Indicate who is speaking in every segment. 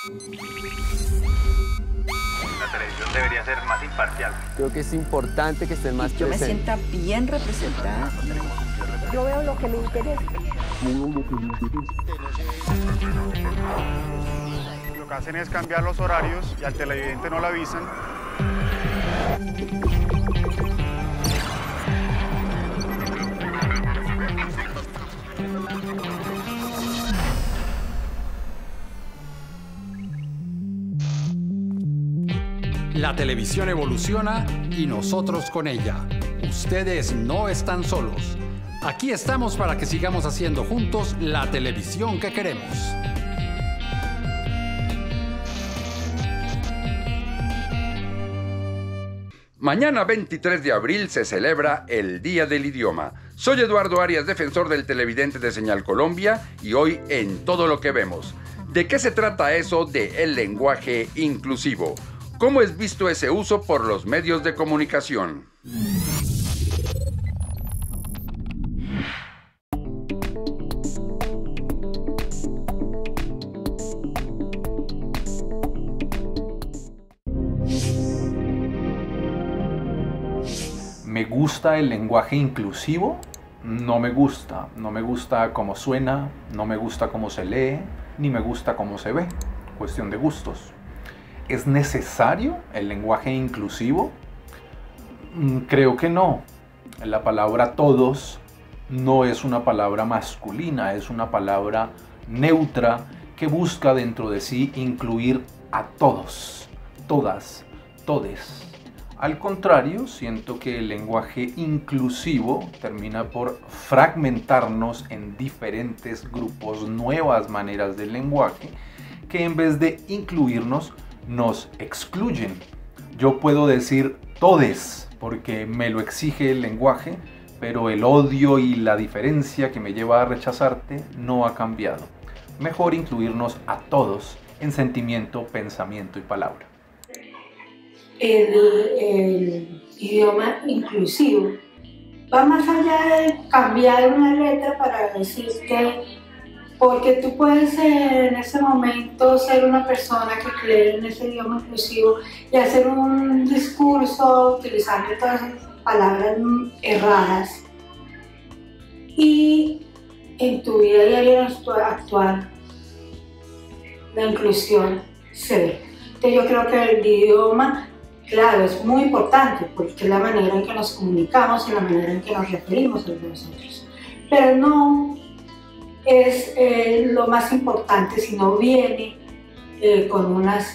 Speaker 1: La televisión debería ser más imparcial.
Speaker 2: Creo que es importante que estén más
Speaker 3: yo me
Speaker 2: presentes.
Speaker 3: sienta bien representada.
Speaker 4: Yo veo lo que me interesa.
Speaker 5: Lo que hacen es cambiar los horarios y al televidente no le avisan.
Speaker 6: La televisión evoluciona y nosotros con ella. Ustedes no están solos. Aquí estamos para que sigamos haciendo juntos la televisión que queremos.
Speaker 7: Mañana 23 de abril se celebra el Día del Idioma. Soy Eduardo Arias, defensor del televidente de Señal Colombia, y hoy en Todo lo que vemos. ¿De qué se trata eso de el lenguaje inclusivo? ¿Cómo es visto ese uso por los medios de comunicación?
Speaker 8: ¿Me gusta el lenguaje inclusivo? No me gusta. No me gusta cómo suena, no me gusta cómo se lee, ni me gusta cómo se ve. Cuestión de gustos. ¿Es necesario el lenguaje inclusivo? Creo que no. La palabra todos no es una palabra masculina, es una palabra neutra que busca dentro de sí incluir a todos, todas, todes. Al contrario, siento que el lenguaje inclusivo termina por fragmentarnos en diferentes grupos, nuevas maneras del lenguaje, que en vez de incluirnos, nos excluyen. Yo puedo decir todes porque me lo exige el lenguaje, pero el odio y la diferencia que me lleva a rechazarte no ha cambiado. Mejor incluirnos a todos en sentimiento, pensamiento y palabra.
Speaker 4: El idioma inclusivo va más allá de cambiar una letra para decir que, porque tú puedes en ese momento ser una persona que cree en ese idioma inclusivo y hacer un discurso utilizando todas esas palabras erradas y en tu vida diaria actual la inclusión se ve. Entonces yo creo que el idioma, claro, es muy importante porque es la manera en que nos comunicamos y la manera en que nos referimos entre nosotros, pero no es lo más importante, sino viene con unas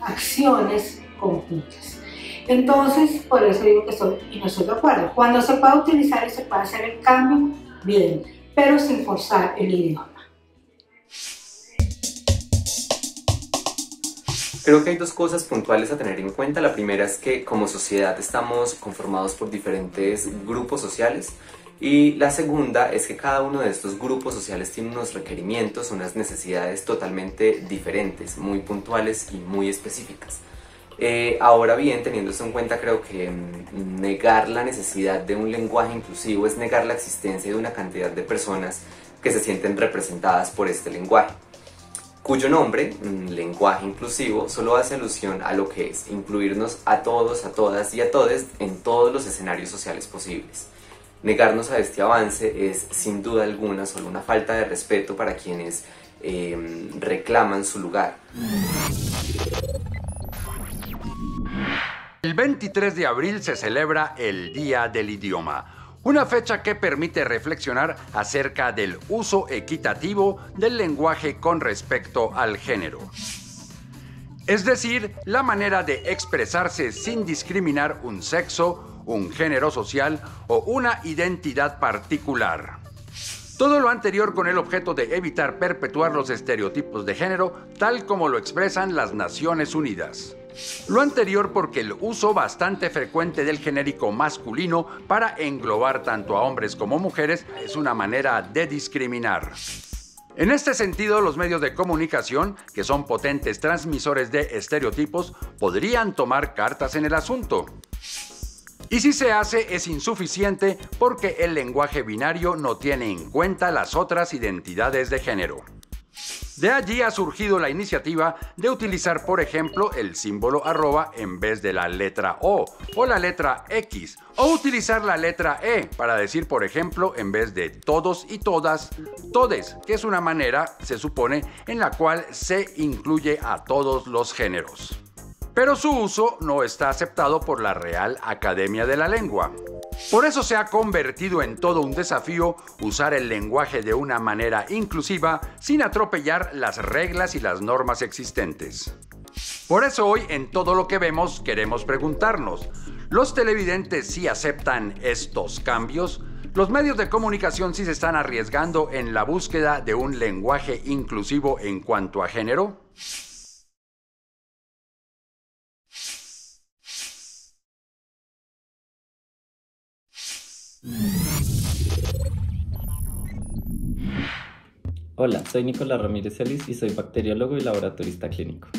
Speaker 4: acciones conjuntas. Entonces, por eso digo que no estoy de acuerdo. Cuando se pueda utilizar y se puede hacer el cambio, bien, pero sin forzar el idioma.
Speaker 9: Creo que hay dos cosas puntuales a tener en cuenta. La primera es que como sociedad estamos conformados por diferentes grupos sociales. Y la segunda es que cada uno de estos grupos sociales tiene unos requerimientos, unas necesidades totalmente diferentes, muy puntuales y muy específicas. Ahora bien, teniendo esto en cuenta, creo que negar la necesidad de un lenguaje inclusivo es negar la existencia de una cantidad de personas que se sienten representadas por este lenguaje, cuyo nombre, lenguaje inclusivo, solo hace alusión a lo que es incluirnos a todos, a todas y a todes en todos los escenarios sociales posibles. Negarnos a este avance es, sin duda alguna, solo una falta de respeto para quienes reclaman su lugar.
Speaker 7: El 23 de abril se celebra el Día del Idioma, una fecha que permite reflexionar acerca del uso equitativo del lenguaje con respecto al género. Es decir, la manera de expresarse sin discriminar un sexo, un género social o una identidad particular. Todo lo anterior con el objeto de evitar perpetuar los estereotipos de género tal como lo expresan las Naciones Unidas. Lo anterior porque el uso bastante frecuente del genérico masculino para englobar tanto a hombres como mujeres es una manera de discriminar. En este sentido, los medios de comunicación, que son potentes transmisores de estereotipos, podrían tomar cartas en el asunto. Y si se hace, es insuficiente porque el lenguaje binario no tiene en cuenta las otras identidades de género. De allí ha surgido la iniciativa de utilizar, por ejemplo, el símbolo arroba en vez de la letra O o la letra X, o utilizar la letra E para decir, por ejemplo, en vez de todos y todas, todes, que es una manera, se supone, en la cual se incluye a todos los géneros. Pero su uso no está aceptado por la Real Academia de la Lengua. Por eso se ha convertido en todo un desafío usar el lenguaje de una manera inclusiva sin atropellar las reglas y las normas existentes. Por eso hoy en Todo lo que vemos queremos preguntarnos, ¿los televidentes sí aceptan estos cambios? ¿Los medios de comunicación sí se están arriesgando en la búsqueda de un lenguaje inclusivo en cuanto a género?
Speaker 3: Hola, soy Nicolás Ramírez Celis y soy bacteriólogo y laboratorista clínico.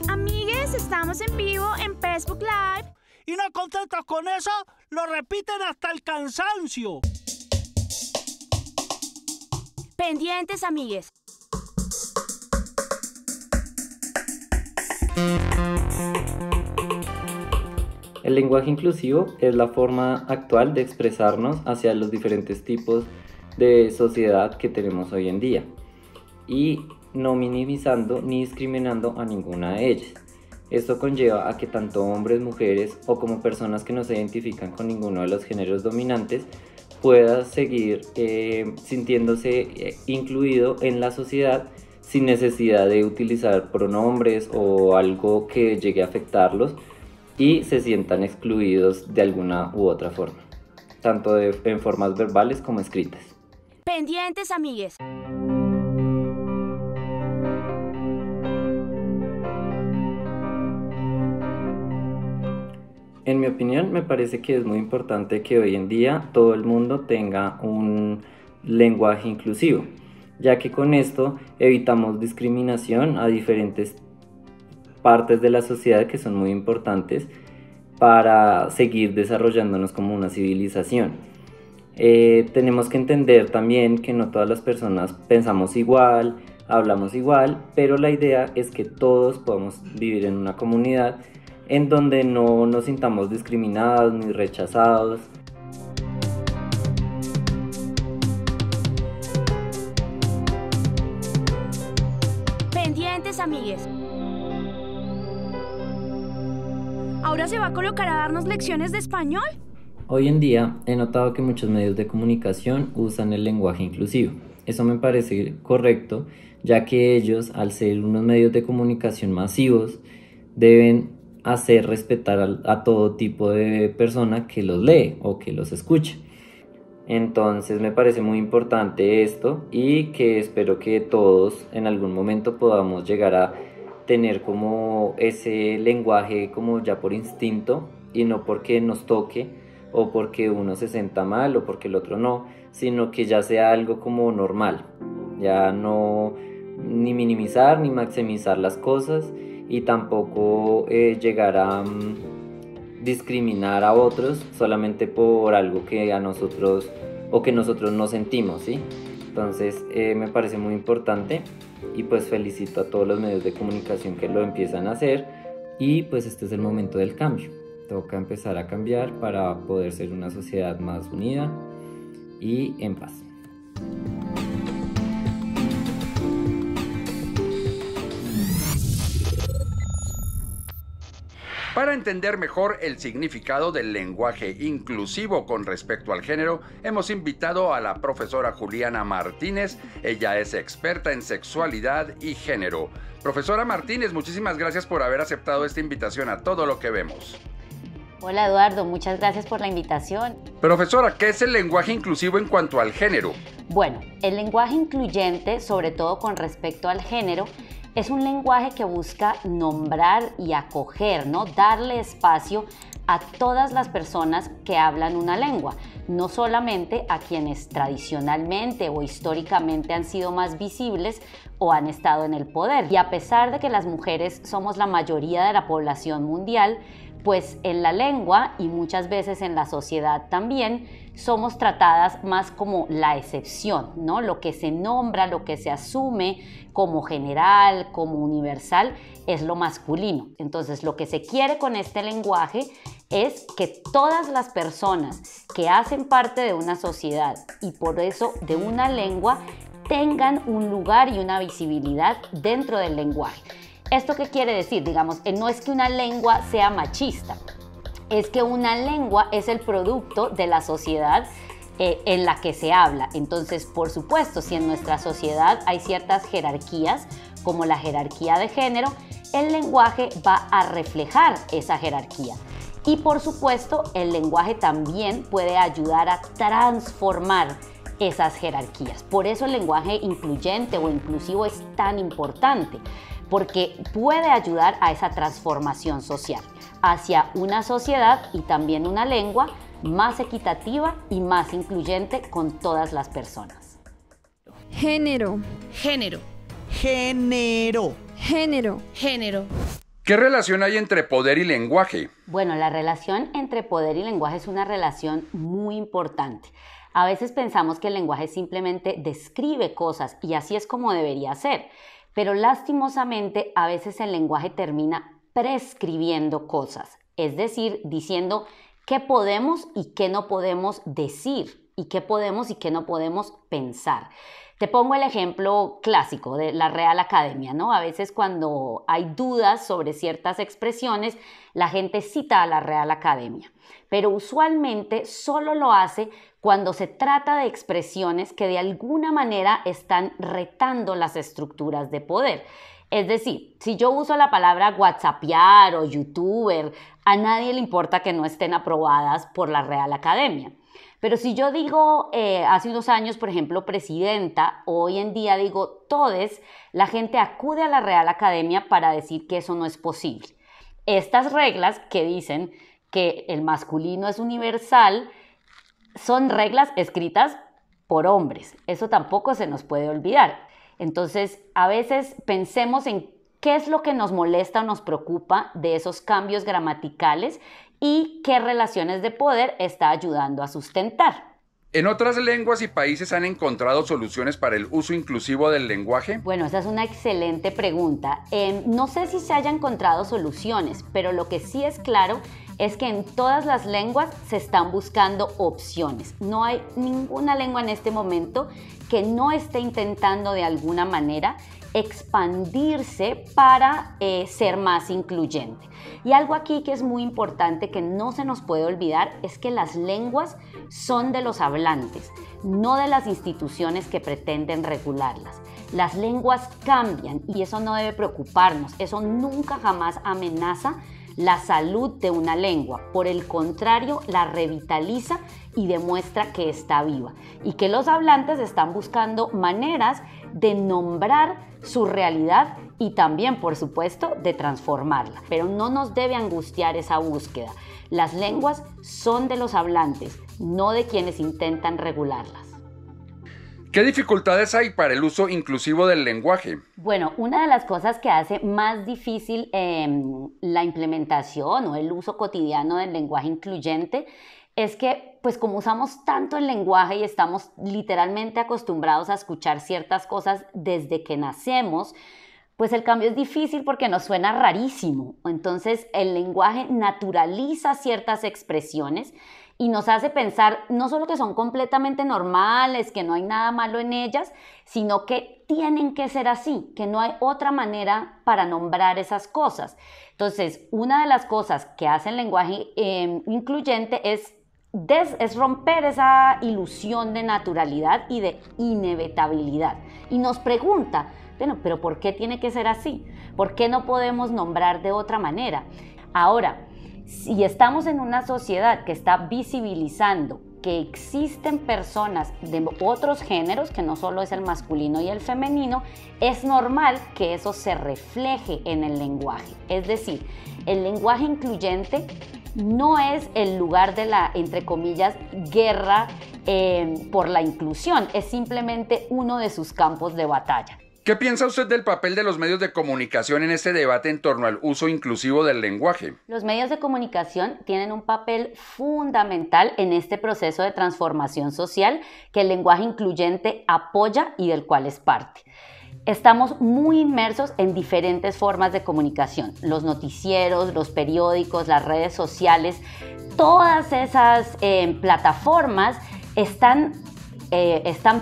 Speaker 10: Amigues, estamos en vivo en Facebook Live.
Speaker 11: Y no contentos con eso, lo repiten hasta el cansancio.
Speaker 10: Pendientes, amigues.
Speaker 3: El lenguaje inclusivo es la forma actual de expresarnos hacia los diferentes tipos de sociedad que tenemos hoy en día y no minimizando ni discriminando a ninguna de ellas. Esto conlleva a que tanto hombres, mujeres o como personas que no se identifican con ninguno de los géneros dominantes pueda seguir sintiéndose incluido en la sociedad sin necesidad de utilizar pronombres o algo que llegue a afectarlos y se sientan excluidos de alguna u otra forma, tanto en formas verbales como escritas.
Speaker 10: Pendientes, amigues.
Speaker 3: En mi opinión, me parece que es muy importante que hoy en día todo el mundo tenga un lenguaje inclusivo, ya que con esto evitamos discriminación a diferentes partes de la sociedad que son muy importantes para seguir desarrollándonos como una civilización. Tenemos que entender también que no todas las personas pensamos igual, hablamos igual, pero la idea es que todos podamos vivir en una comunidad en donde no nos sintamos discriminados ni rechazados.
Speaker 10: Pendientes, amigues. ¿Ahora se va a colocar a darnos lecciones de español?
Speaker 3: Hoy en día he notado que muchos medios de comunicación usan el lenguaje inclusivo. Eso me parece correcto, ya que ellos, al ser unos medios de comunicación masivos, deben hacer respetar a todo tipo de persona que los lee o que los escuche. Entonces me parece muy importante esto y que espero que todos en algún momento podamos llegar a tener como ese lenguaje como ya por instinto y no porque nos toque o porque uno se sienta mal o porque el otro no, sino que ya sea algo como normal, ya no ni minimizar ni maximizar las cosas y tampoco llegar a discriminar a otros solamente por algo que a nosotros o que nosotros no sentimos, ¿sí? Entonces me parece muy importante y pues felicito a todos los medios de comunicación que lo empiezan a hacer y pues este es el momento del cambio. Toca empezar a cambiar para poder ser una sociedad más unida y en paz.
Speaker 7: Para entender mejor el significado del lenguaje inclusivo con respecto al género, hemos invitado a la profesora Juliana Martínez. Ella es experta en sexualidad y género. Profesora Martínez, muchísimas gracias por haber aceptado esta invitación a Todo lo que vemos.
Speaker 12: Hola Eduardo, muchas gracias por la invitación.
Speaker 7: Profesora, ¿qué es el lenguaje inclusivo en cuanto al género?
Speaker 12: Bueno, el lenguaje incluyente, sobre todo con respecto al género, es un lenguaje que busca nombrar y acoger, ¿no? Darle espacio a todas las personas que hablan una lengua, no solamente a quienes tradicionalmente o históricamente han sido más visibles o han estado en el poder. Y a pesar de que las mujeres somos la mayoría de la población mundial, pues en la lengua y muchas veces en la sociedad también somos tratadas más como la excepción, ¿no? Lo que se nombra, lo que se asume como general, como universal, es lo masculino. Entonces, lo que se quiere con este lenguaje es que todas las personas que hacen parte de una sociedad y por eso de una lengua tengan un lugar y una visibilidad dentro del lenguaje. ¿Esto qué quiere decir? Digamos, no es que una lengua sea machista, es que una lengua es el producto de la sociedad en la que se habla. Entonces, por supuesto, si en nuestra sociedad hay ciertas jerarquías, como la jerarquía de género, el lenguaje va a reflejar esa jerarquía. Y por supuesto, el lenguaje también puede ayudar a transformar esas jerarquías. Por eso el lenguaje incluyente o inclusivo es tan importante, porque puede ayudar a esa transformación social hacia una sociedad y también una lengua más equitativa y más incluyente con todas las personas.
Speaker 13: Género.
Speaker 14: Género.
Speaker 11: Género.
Speaker 13: Género.
Speaker 14: Género.
Speaker 7: ¿Qué relación hay entre poder y lenguaje?
Speaker 12: Bueno, la relación entre poder y lenguaje es una relación muy importante. A veces pensamos que el lenguaje simplemente describe cosas y así es como debería ser, pero lastimosamente a veces el lenguaje termina prescribiendo cosas, es decir, diciendo qué podemos y qué no podemos decir y qué podemos y qué no podemos pensar. Te pongo el ejemplo clásico de la Real Academia, ¿no? A veces cuando hay dudas sobre ciertas expresiones, la gente cita a la Real Academia, pero usualmente solo lo hace cuando se trata de expresiones que de alguna manera están retando las estructuras de poder. Es decir, si yo uso la palabra whatsappear o youtuber, a nadie le importa que no estén aprobadas por la Real Academia. Pero si yo digo hace unos años, por ejemplo, presidenta, hoy en día digo todes, la gente acude a la Real Academia para decir que eso no es posible. Estas reglas que dicen que el masculino es universal son reglas escritas por hombres. Eso tampoco se nos puede olvidar. Entonces, a veces pensemos en qué es lo que nos molesta o nos preocupa de esos cambios gramaticales y qué relaciones de poder está ayudando a sustentar.
Speaker 7: ¿En otras lenguas y países han encontrado soluciones para el uso inclusivo del lenguaje?
Speaker 12: Bueno, esa es una excelente pregunta. No sé si se hayan encontrado soluciones, pero lo que sí es claro es que en todas las lenguas se están buscando opciones. No hay ninguna lengua en este momento que no esté intentando de alguna manera expandirse para ser más incluyente. Y algo aquí que es muy importante que no se nos puede olvidar es que las lenguas son de los hablantes, no de las instituciones que pretenden regularlas. Las lenguas cambian y eso no debe preocuparnos, eso nunca jamás amenaza la salud de una lengua, por el contrario, la revitaliza y demuestra que está viva y que los hablantes están buscando maneras de nombrar su realidad y también, por supuesto, de transformarla. Pero no nos debe angustiar esa búsqueda. Las lenguas son de los hablantes, no de quienes intentan regularlas.
Speaker 7: ¿Qué dificultades hay para el uso inclusivo del lenguaje?
Speaker 12: Bueno, una de las cosas que hace más difícil la implementación o el uso cotidiano del lenguaje incluyente es que, pues como usamos tanto el lenguaje y estamos literalmente acostumbrados a escuchar ciertas cosas desde que nacemos, pues el cambio es difícil porque nos suena rarísimo. Entonces el lenguaje naturaliza ciertas expresiones y nos hace pensar no solo que son completamente normales, que no hay nada malo en ellas, sino que tienen que ser así, que no hay otra manera para nombrar esas cosas. Entonces, una de las cosas que hace el lenguaje incluyente es romper esa ilusión de naturalidad y de inevitabilidad. Y nos pregunta, bueno, pero ¿por qué tiene que ser así? ¿Por qué no podemos nombrar de otra manera? Ahora, si estamos en una sociedad que está visibilizando que existen personas de otros géneros, que no solo es el masculino y el femenino, es normal que eso se refleje en el lenguaje. Es decir, el lenguaje incluyente no es el lugar de la, entre comillas, guerra por la inclusión, es simplemente uno de sus campos de batalla.
Speaker 7: ¿Qué piensa usted del papel de los medios de comunicación en este debate en torno al uso inclusivo del lenguaje?
Speaker 12: Los medios de comunicación tienen un papel fundamental en este proceso de transformación social que el lenguaje incluyente apoya y del cual es parte. Estamos muy inmersos en diferentes formas de comunicación, los noticieros, los periódicos, las redes sociales, todas esas plataformas están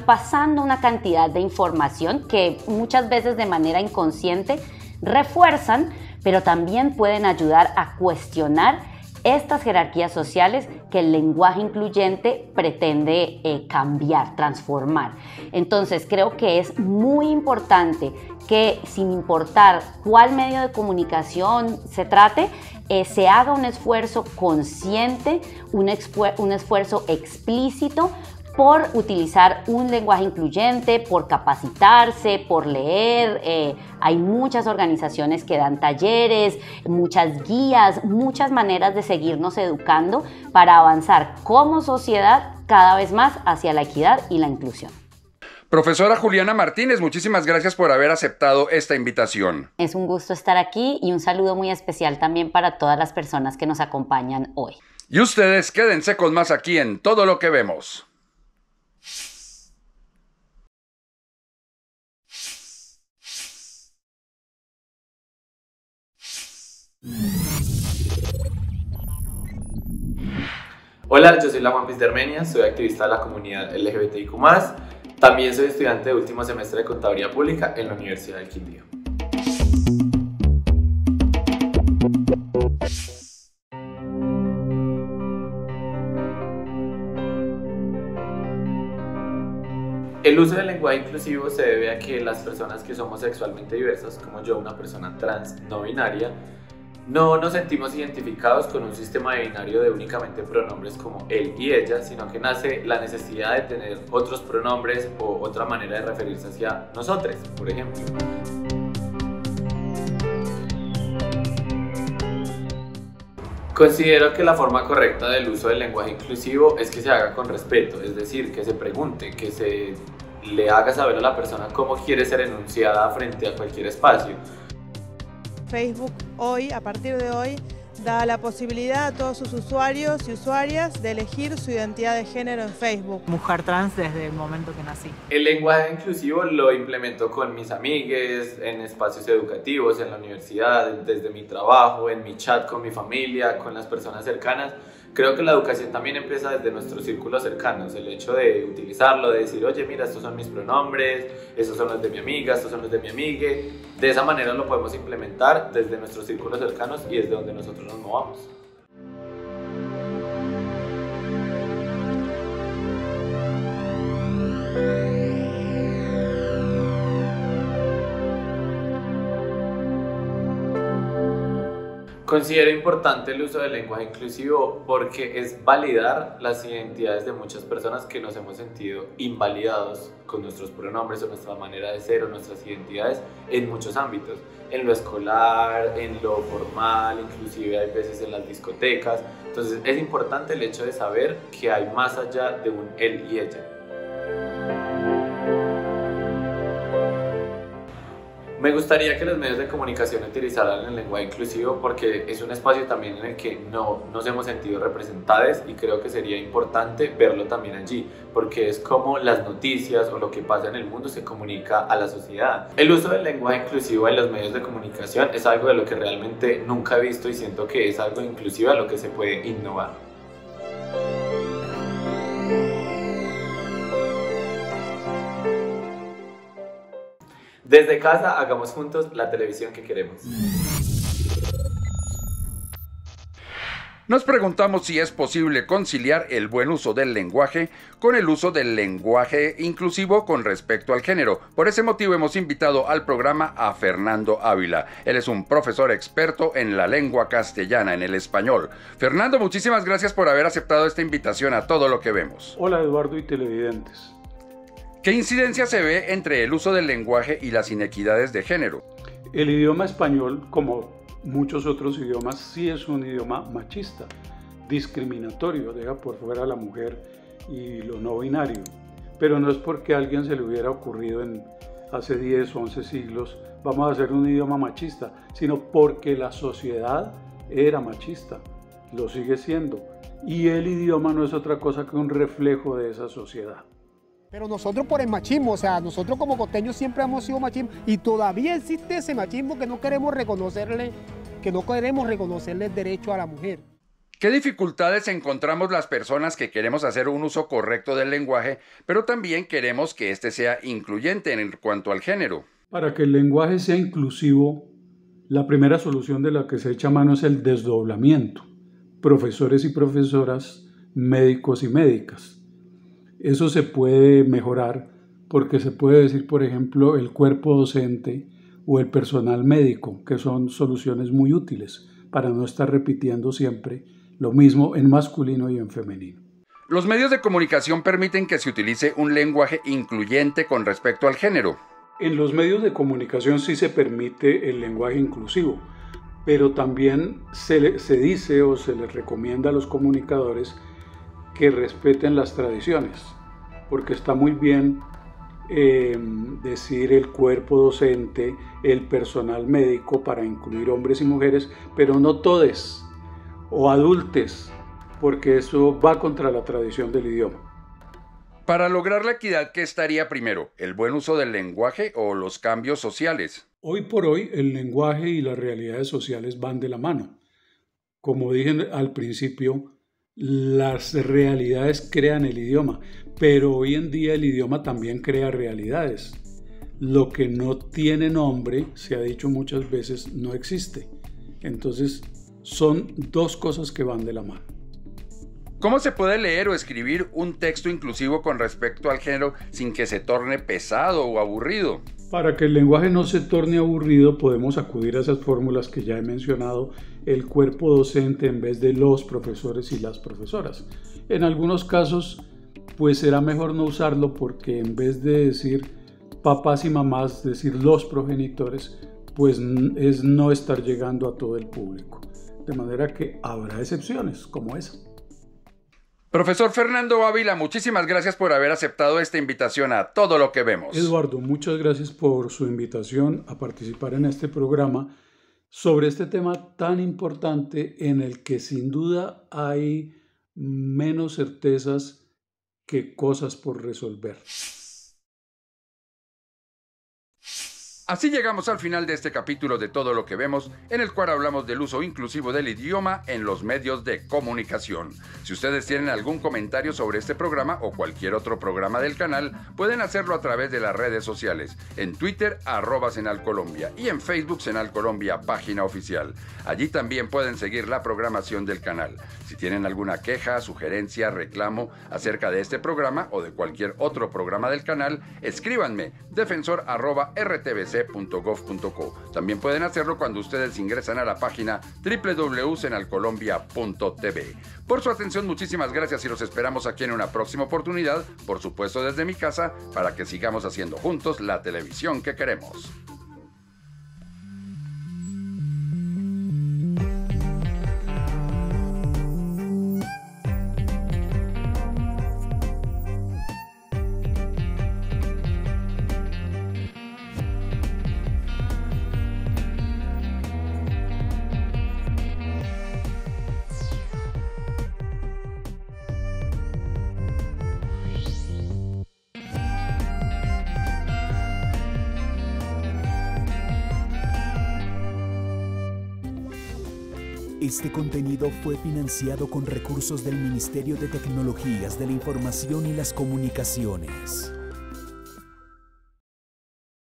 Speaker 12: pasando una cantidad de información que muchas veces de manera inconsciente refuerzan, pero también pueden ayudar a cuestionar estas jerarquías sociales que el lenguaje incluyente pretende cambiar, transformar. Entonces creo que es muy importante que, sin importar cuál medio de comunicación se trate, se haga un esfuerzo consciente, un esfuerzo explícito por utilizar un lenguaje incluyente, por capacitarse, por leer. Hay muchas organizaciones que dan talleres, muchas guías, muchas maneras de seguirnos educando para avanzar como sociedad cada vez más hacia la equidad y la inclusión.
Speaker 7: Profesora Juliana Martínez, muchísimas gracias por haber aceptado esta invitación.
Speaker 12: Es un gusto estar aquí y un saludo muy especial también para todas las personas que nos acompañan hoy.
Speaker 7: Y ustedes quédense con más aquí en Todo lo que vemos.
Speaker 14: Hola, yo soy la Juan Piz de Armenia, soy activista de la comunidad LGBTIQ+. También soy estudiante de último semestre de Contaduría Pública en la Universidad del Quindío. El uso del lenguaje inclusivo se debe a que las personas que somos sexualmente diversas, como yo, una persona trans no binaria, no nos sentimos identificados con un sistema de binario de únicamente pronombres como él y ella, sino que nace la necesidad de tener otros pronombres o otra manera de referirse hacia nosotros, por ejemplo. Considero que la forma correcta del uso del lenguaje inclusivo es que se haga con respeto, es decir, que se pregunte, que se le haga saber a la persona cómo quiere ser enunciada frente a cualquier espacio.
Speaker 15: Facebook hoy, a partir de hoy, da la posibilidad a todos sus usuarios y usuarias de elegir su identidad de género en Facebook.
Speaker 16: Mujer trans desde el momento que nací.
Speaker 14: El lenguaje inclusivo lo implemento con mis amigues, en espacios educativos, en la universidad, desde mi trabajo, en mi chat con mi familia, con las personas cercanas. Creo que la educación también empieza desde nuestros círculos cercanos, el hecho de utilizarlo, de decir, oye, mira, estos son mis pronombres, estos son los de mi amiga, estos son los de mi amigue. De esa manera lo podemos implementar desde nuestros círculos cercanos y desde donde nosotros nos movamos. Considero importante el uso del lenguaje inclusivo porque es validar las identidades de muchas personas que nos hemos sentido invalidados con nuestros pronombres o nuestra manera de ser o nuestras identidades en muchos ámbitos, en lo escolar, en lo formal, inclusive hay veces en las discotecas. Entonces es importante el hecho de saber que hay más allá de un él y ella. Me gustaría que los medios de comunicación utilizaran el lenguaje inclusivo porque es un espacio también en el que no nos hemos sentido representados y creo que sería importante verlo también allí porque es como las noticias o lo que pasa en el mundo se comunica a la sociedad. El uso del lenguaje inclusivo en los medios de comunicación es algo de lo que realmente nunca he visto y siento que es algo inclusivo a lo que se puede innovar. Desde casa, hagamos juntos la televisión que queremos.
Speaker 7: Nos preguntamos si es posible conciliar el buen uso del lenguaje con el uso del lenguaje inclusivo con respecto al género. Por ese motivo hemos invitado al programa a Fernando Ávila. Él es un profesor experto en la lengua castellana, en el español. Fernando, muchísimas gracias por haber aceptado esta invitación a Todo lo que vemos.
Speaker 17: Hola Eduardo y televidentes.
Speaker 7: ¿Qué incidencia se ve entre el uso del lenguaje y las inequidades de género?
Speaker 17: El idioma español, como muchos otros idiomas, sí es un idioma machista, discriminatorio, deja por fuera a la mujer y lo no binario. Pero no es porque a alguien se le hubiera ocurrido en hace 10 o 11 siglos, vamos a hacer un idioma machista, sino porque la sociedad era machista, lo sigue siendo, y el idioma no es otra cosa que un reflejo de esa sociedad.
Speaker 18: Pero nosotros por el machismo, o sea, nosotros como costeños siempre hemos sido machismo y todavía existe ese machismo que no queremos reconocerle el derecho a la mujer.
Speaker 7: ¿Qué dificultades encontramos las personas que queremos hacer un uso correcto del lenguaje, pero también queremos que éste sea incluyente en cuanto al género?
Speaker 17: Para que el lenguaje sea inclusivo, la primera solución de la que se echa mano es el desdoblamiento. Profesores y profesoras, médicos y médicas. Eso se puede mejorar porque se puede decir, por ejemplo, el cuerpo docente o el personal médico, que son soluciones muy útiles para no estar repitiendo siempre lo mismo en masculino y en femenino.
Speaker 7: Los medios de comunicación permiten que se utilice un lenguaje incluyente con respecto al género.
Speaker 17: En los medios de comunicación sí se permite el lenguaje inclusivo, pero también se dice o se les recomienda a los comunicadores que respeten las tradiciones, porque está muy bien decir el cuerpo docente, el personal médico para incluir hombres y mujeres, pero no todes o adultes, porque eso va contra la tradición del idioma.
Speaker 7: Para lograr la equidad, ¿qué estaría primero? ¿El buen uso del lenguaje o los cambios sociales?
Speaker 17: Hoy por hoy el lenguaje y las realidades sociales van de la mano. Como dije al principio, las realidades crean el idioma, pero hoy en día el idioma también crea realidades. Lo que no tiene nombre, se ha dicho muchas veces, no existe. Entonces, son dos cosas que van de la mano.
Speaker 7: ¿Cómo se puede leer o escribir un texto inclusivo con respecto al género sin que se torne pesado o aburrido?
Speaker 17: Para que el lenguaje no se torne aburrido, podemos acudir a esas fórmulas que ya he mencionado, el cuerpo docente en vez de los profesores y las profesoras. En algunos casos, pues será mejor no usarlo porque en vez de decir papás y mamás, decir los progenitores, pues es no estar llegando a todo el público. De manera que habrá excepciones como esa.
Speaker 7: Profesor Fernando Ávila, muchísimas gracias por haber aceptado esta invitación a Todo lo que Vemos.
Speaker 17: Eduardo, muchas gracias por su invitación a participar en este programa sobre este tema tan importante en el que sin duda hay menos certezas que cosas por resolver.
Speaker 7: Así llegamos al final de este capítulo de Todo lo que Vemos, en el cual hablamos del uso inclusivo del idioma en los medios de comunicación. Si ustedes tienen algún comentario sobre este programa o cualquier otro programa del canal, pueden hacerlo a través de las redes sociales. En Twitter, @SenalColombia, y en Facebook, Senal Colombia, página oficial. Allí también pueden seguir la programación del canal. Si tienen alguna queja, sugerencia, reclamo acerca de este programa o de cualquier otro programa del canal, escríbanme defensor@rtbc.gov.co. También pueden hacerlo cuando ustedes ingresan a la página www.senalcolombia.tv. Por su atención, muchísimas gracias y los esperamos aquí en una próxima oportunidad, por supuesto desde mi casa, para que sigamos haciendo juntos la televisión que queremos.
Speaker 19: Este contenido fue financiado con recursos del Ministerio de Tecnologías de la Información y las Comunicaciones.